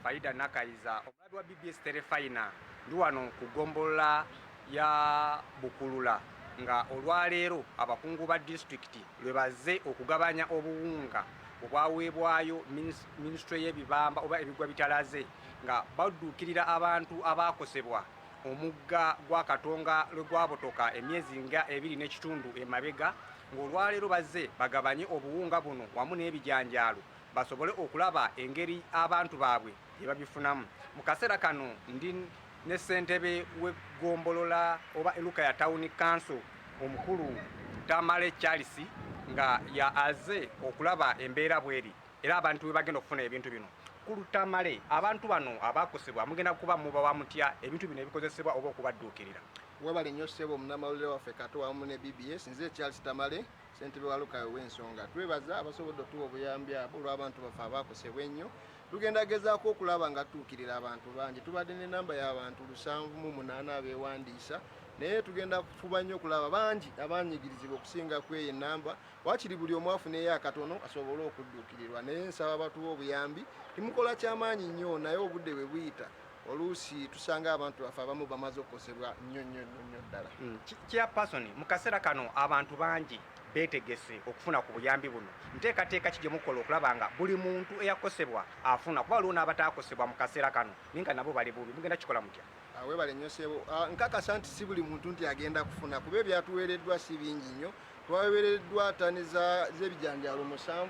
Faida Nakayiza omulabi wa BBS Terefayina ndi wano ku ggombolola ya Bukulula nga olwaleero abakungu ba district lwe bazze okugabanya obuwunga obwaweebwayo ministry y'ebibamba oba ebigwa bitalaze nga badduukirira abantu abaakosebwa omugga gwa Katonga lwe gwabotoka emyezi nga 2.5 emabega ng'olwaleero bazze bagabanye obuwunga buno wamu n'ebijanjaalo basobole okulaba engeri abantu baabwe gye babifunamu. Mu kaseera kano ndi ne ssentebe w'eggombolola oba eluka ya Town Council omukulu Tamale Charles nga ya azze okulaba embeera bweri era abantu bwe bagenda okufuna ebintu bino. Kulu Tamale, abantu bano abaakosebwa mugenda kuba mubawa mutya ebintu bino ebikozesebwa oba okubadduukirira? Webale nnyo ssebo munnamawulire waffe Kato wamu ne BBS, nze Charles Tamale ssentebe wa luka w'ensonga. Twebaza abasobodde otuwa obuyambi abo olw'abantu baffe abaakosebwa ennyo. Tugenda gezaako okulaba nga tuukirira abantu bangi. Tubadde n'ennamba y'abantu 708 abeewandiisa naye tugenda kufuba nnyo okulaba bangi abanyigirizibwa okusinga ku eyo ennamba. Waakiri buli omu afuneyo akatono asobole okudduukirirwa naye nsaba abatuwa obuyambi timukola kyamaanyi nnyo naye obudde bwe buyita oluusi tusanga abantu baffe abamu bamaze okukosebwa nnyo ddala. Chairperson, mu kaseera kano abantu bangi beetegese okufuna ku buyambi buno. Nteekateeka ki gye mukola okulaba nga buli muntu eyakosebwa afuna kuba waliwo n'abataakosebwa mu kaseera kano naye nga nabo bali bubi mugenda kikola mutya? Webale nnyo ssebo. Nkakasa nti si buli muntu nti agenda kufuna kuba ebyatuweereddwa si bingi nnyo. Twaweereddwa ttani z'ebijanjaalo 7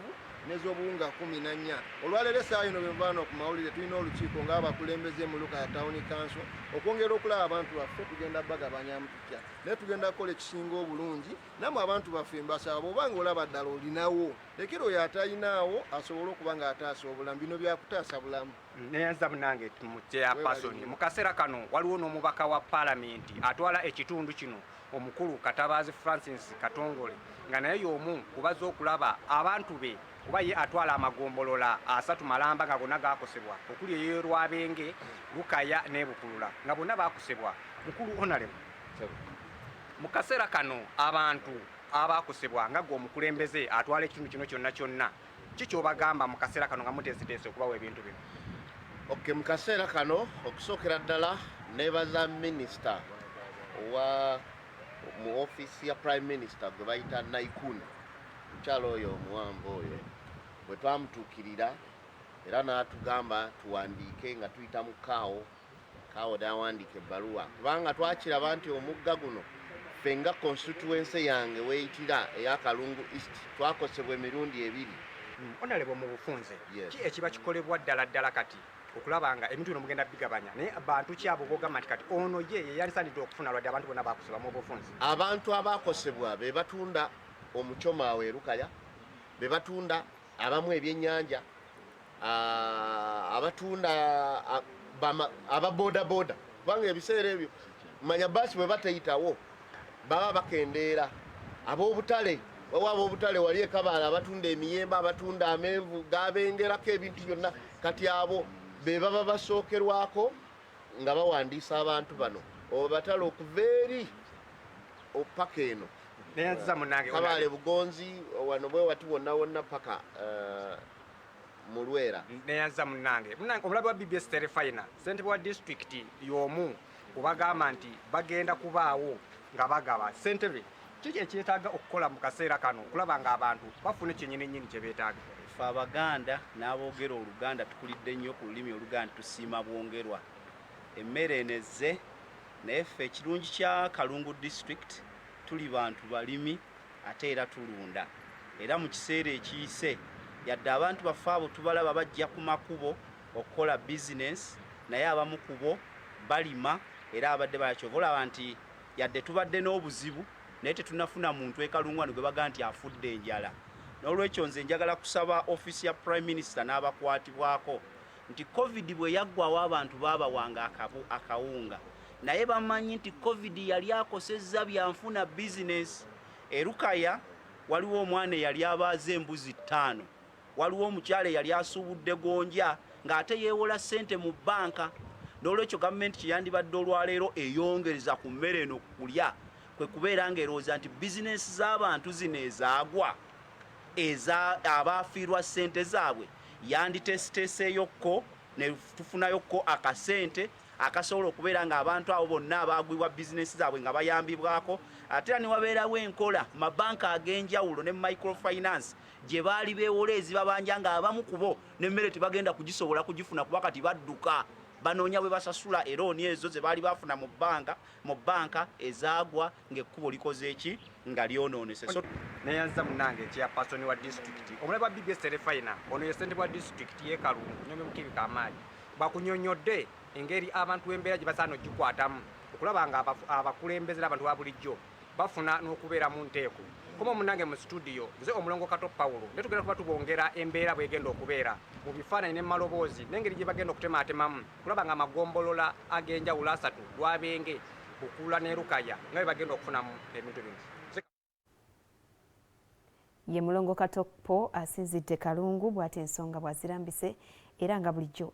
n'ez'obuwunga 14. Olwaleero essaawa ino bwe nvaano ku mawulire tulina olukiiko ng'abakulembeze mu luka ya Town Council okwongera okulaba abantu baffe tugenda bagabanyamu tutya naye tugenda kukola ekisinga obulungi nammwe abantu baffe mbasaba bw'oba ng'olaba ddala olinawo lekera oyo atalinaawo asobole okuba ng'ataasa obulamu bino byakutaasa bulamu. Neyanza munange mu Chairperson, mu kaseera kano waliwo n'omubaka wa Paalamenti atwala ekitundu kino omukulu Katabaazi Francis Katongole nga naye y'omu kubaza okulaba abantu be kuba ye atwala amagombolola 3 Malamba nga gonna gaakosebwa okuli eyo Lwabenge, Lukaya ne Bukulula nga bonna baakosebwa. Mukulu Honorable, mu kaseera kano abantu abaakosebwa nga gwe omukulembeze atwala ekitundu kino kyonna kikyobagamba mu kaseera kano nga muteeseteese okubawa ebintu bino? Okay, mu kaseera kano okusookera ddala nebaza minisita mu office ya Prime Minister gwe bayita Naikuni mukyalo oyo omuwambo oyo bwe twamutuukirira era n'atugamba tuwandiike nga tuyita mu kaawo n'awandiika ebbaluwa kubanga twakiraba nti omugga guno ffe nga constituency yange weyitira ey'Akalungu East twakosebwa emirundi 2. Honorable mu bufunze ki ekiba kikolebwa ddala kati okulaba nga ebintu bino mugenda bigabanya naye abantu kyabo bogamba nti kati ono ye yeyalisanidde okufuna lwadde abantu bonna baakosebwa mu bufunze? Abantu abaakosebwa be batunda omuchoma we Lukaya, be batunda abamu ebyennyanja, abatunda ababoda kubanga ebiseera ebyo manya basi bwe batayitawo baba bakendeera ab'obutale ab'obutale wali Kabaala abatunda emiyemba abatunda amenvu gabengerako ebintu byonna kati abo be baba basookerwako nga bawandiisa abantu bano obatale okuva eri opaka eno neyanza munange Kabaale Bugonzi wano bwe wati wonna paka mu Lwera. Neyanza munange omulabi wa BBS Terefayina ssentebe wa district y'omu kubagamba nti bagenda kubaawo nga bagaba. Ssentebe kiki ekyetaaga okukola mu kaseera kano okulaba nga abantu bafuna ekyennyini kye beetaaga? Ffe Abaganda n'aboogera Oluganda tukulidde nnyo ku lulimi Oluganda tusiima bwongerwa. Emmere enezze naye ffe ekirungi kya Kalungu district tuli bantu balimi ate era tulunda. Era mu kiseera ekiyise yadde abantu baffe abo tubalaba bajja ku makubo okukola business naye abamu ku bo balima era abadde balakyovolaba nti yadde tubadde n'obuzibu naye tetunafuna muntu ekalungu wano gwe baga nti afudde enjala. N'olwekyo nze njagala kusaba office ya Prime Minister n'abakwatibwako nti COVID bwe yaggwawo abantu baabawanga akawunga naye bamanyi nti COVID yali akosezza byanfuna business. Erukaya waliwo omwana yali abaaze embuzi 5, waliwo omukyala yali asuubudde gonja ng'ate yeewola ssente mu banka. N'olwekyo gavumenti kyeyandibadde olwaleero eyongereza ku mmere eno kulya kwe kubeera ng'erowooza nti bizinesi z'abantu zino ezaagwa abaafiirwa ssente zaabwe yanditeesiteeseyokko ne tufunayokko akasente akasobola okubeera ng'abantu abo bonna abaagwibwa bizinesi zaabwe nga bayambibwako ate era ne wabeerawo enkola mu mabanka ag'enjawulo ne microfinance gye baali beewola ezibabanja ng'abamu ku bo n'emmere tebagenda kugisobola kugifuna kuba kati badduka banoonya bwe basasula erooni ezo ze baali bafuna mu banka ezaagwa ng'ekkubo likoze eki nga lyonoonese. neyanza munange chairperson wa district omulabe wa BBS Terefayina ono ye ssentebe wa district y'e Kalungu kunyomya Mukibi Kamaali bakunyonyodde engeri abantu b'embeera gye basaana ogikwatamu okulaba nga abakulembeze abantu ba bulijjo bafuna n'okubeera mu nteeko. Koma munange mu studio nze omulongo Kato Paulo ne tugenda kuba tubongera embeera bw'egenda okubeera mu bifaananyi ne maloboozi n'engeri gye bagenda okutematemamu kulaba nga amagombolola ag'enjawulo asatu Lwabenge Bukula ne Lukaya nga bwe bagenda okufunamu ebintu bino. Ye mulongo Katopo asinzidde Kalungu bw'ate ensonga bw'azirambise era nga bulijjo